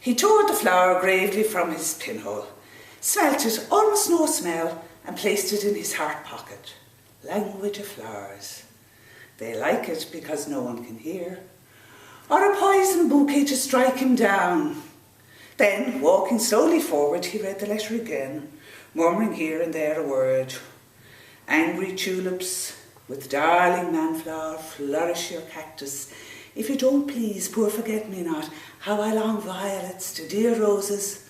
He tore the flower gravely from his pinhole, smelt it, almost no smell, and placed it in his heart pocket. Language of flowers. They like it because no one can hear. Or a poison bouquet to strike him down. Then, walking slowly forward, he read the letter again, murmuring here and there a word. Angry tulips, with darling manflower, flourish your cactus. If you don't please, poor forget-me-not, how I long violets to dear roses.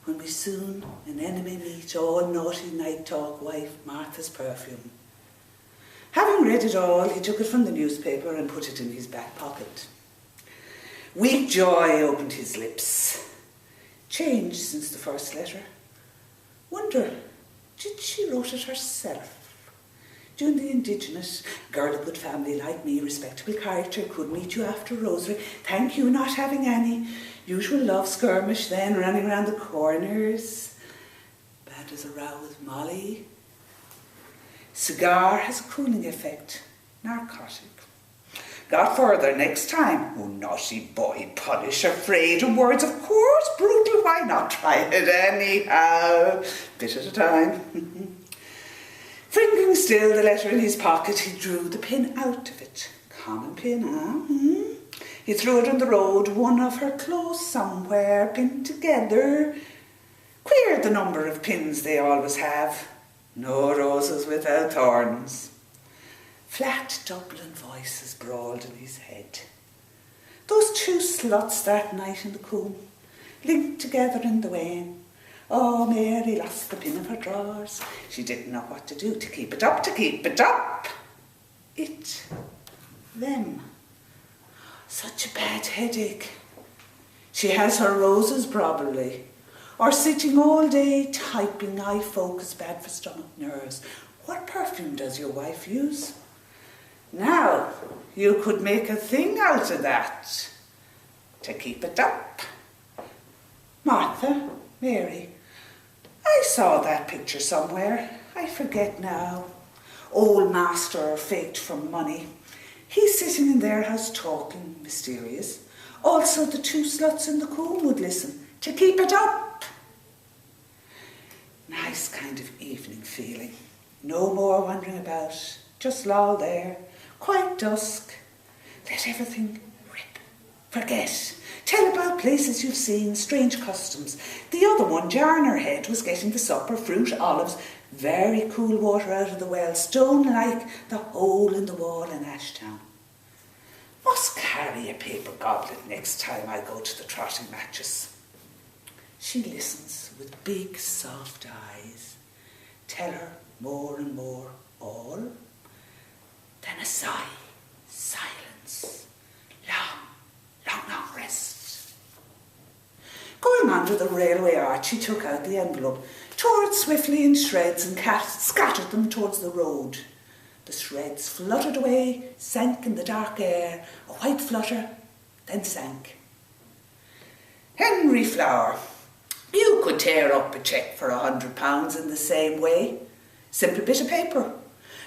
When we soon an enemy meet, all naughty night talk, wife, Martha's perfume. Having read it all, he took it from the newspaper and put it in his back pocket. Weak joy opened his lips. Changed since the first letter. Wonder, did she wrote it herself? June the indigenous, girl of good family like me, respectable character, could meet you after rosary. Thank you not having any. Usual love skirmish then, running round the corners. Bad as a row with Molly. Cigar has a cooling effect. Narcotic. Got further next time. Oh, naughty boy, punish, afraid of words, of course, brutal, why not try it anyhow? Bit at a time. Fingering still the letter in his pocket, he drew the pin out of it. Common pin, huh? He threw it on the road, one of her clothes somewhere, pinned together. Queer the number of pins they always have. No roses without thorns. Flat Dublin voices brawled in his head. Those two sluts that night in the coombe, linked together in the wane. Oh, Mary lost the pin of her drawers. She didn't know what to do to keep it up, to keep it up. It, them. Such a bad headache. She has her roses probably. Or sitting all day typing, eye focus, bad for stomach nerves. What perfume does your wife use? Now, you could make a thing out of that. To keep it up. Martha, Mary, I saw that picture somewhere. I forget now. Old master faked from money. He's sitting in their house talking, mysterious. Also the two sluts in the coombe would listen. To keep it up. Nice kind of evening feeling. No more wandering about. Just loll there. Quite dusk. Let everything rip. Forget. Tell about places you've seen, strange customs. The other one, jarring her head, was getting the supper, fruit, olives, very cool water out of the well, stone like the hole in the wall in Ashtown. Must carry a paper goblet next time I go to the trotting matches. She listens with big, soft eyes. Tell her more and more, all. Then a sigh, silence, long rest. Going under the railway arch, he took out the envelope, tore it swiftly in shreds and scattered them towards the road. The shreds fluttered away, sank in the dark air, a white flutter, then sank. Henry Flower, you could tear up a cheque for £100 in the same way. Simple bit of paper.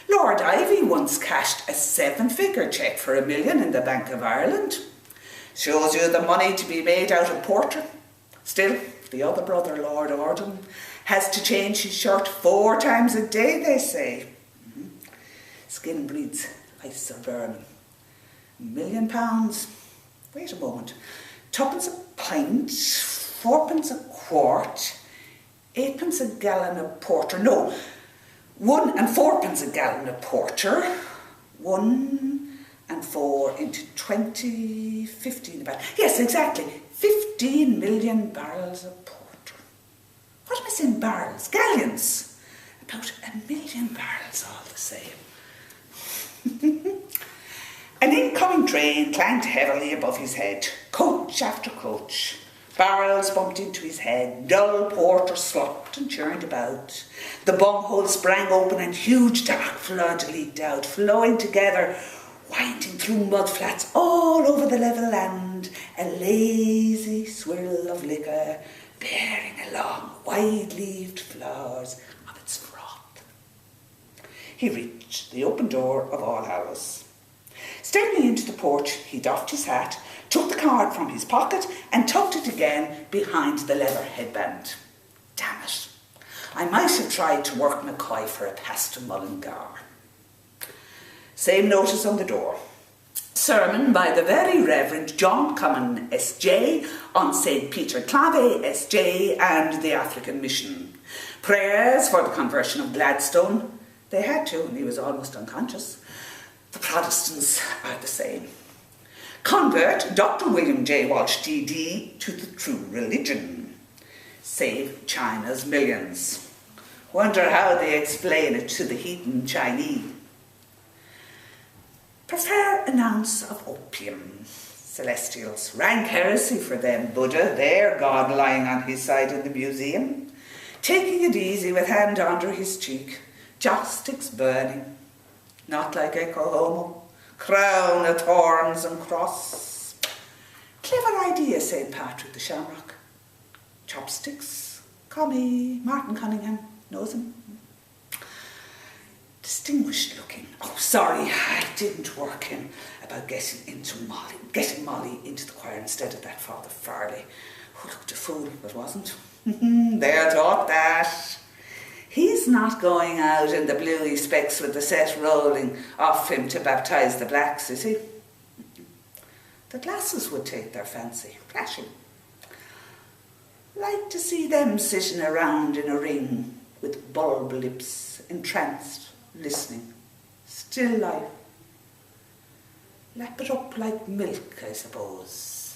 Lord Ivy once cashed a 7-figure cheque for £1 million in the Bank of Ireland. Shows you the money to be made out of porter. Still, the other brother, Lord Orden, has to change his shirt 4 times a day, they say. Skin breeds ice or vermin. £1 million. Wait a moment. 2p a pint, 4p a quart, 8p a gallon of porter. No, 1 and 4p a gallon of porter. 1 and 4 into 20, 15 about. Yes, exactly. 15 million barrels of porter. What am I saying, barrels? Galleons. About 1 million barrels all the same. An incoming train clanged heavily above his head. Coach after coach. Barrels bumped into his head. Dull porter slopped and churned about. The bunghole sprang open and huge dark flood leaked out, flowing together, winding through mud flats all over the level land, a lazy swirl of liquor bearing along wide-leaved flowers of its froth. He reached the open door of All Hallows. Stepping into the porch, he doffed his hat, took the card from his pocket and tucked it again behind the leather headband. Damn it. I might have tried to work McCoy for a pass to Mullingar. Same notice on the door. Sermon by the Very Reverend John Cummin, S.J., on St. Peter Clave, S.J., and the African Mission. Prayers for the conversion of Gladstone. They had to, and he was almost unconscious. The Protestants are the same. Convert Dr. William J. Walsh, D.D., to the true religion. Save China's millions. Wonder how they explain it to the heathen Chinese. Prefer an ounce of opium. Celestials. Rank heresy for them. Buddha, their God, lying on his side in the museum. Taking it easy with hand under his cheek. Joss sticks burning. Not like Echo Homo. Crown of thorns and cross. Clever idea, St. Patrick the Shamrock. Chopsticks. Commie. Martin Cunningham. Knows him. Distinguished looking. Oh, sorry, I didn't work him about getting Molly into the choir instead of that Father Farley, who looked a fool but wasn't. They'll talk that. He's not going out in the bluey specs with the set rolling off him to baptise the blacks, is he? The glasses would take their fancy, flashing. Like to see them sitting around in a ring with bulb lips, entranced, listening. Still life. Lap it up like milk, I suppose.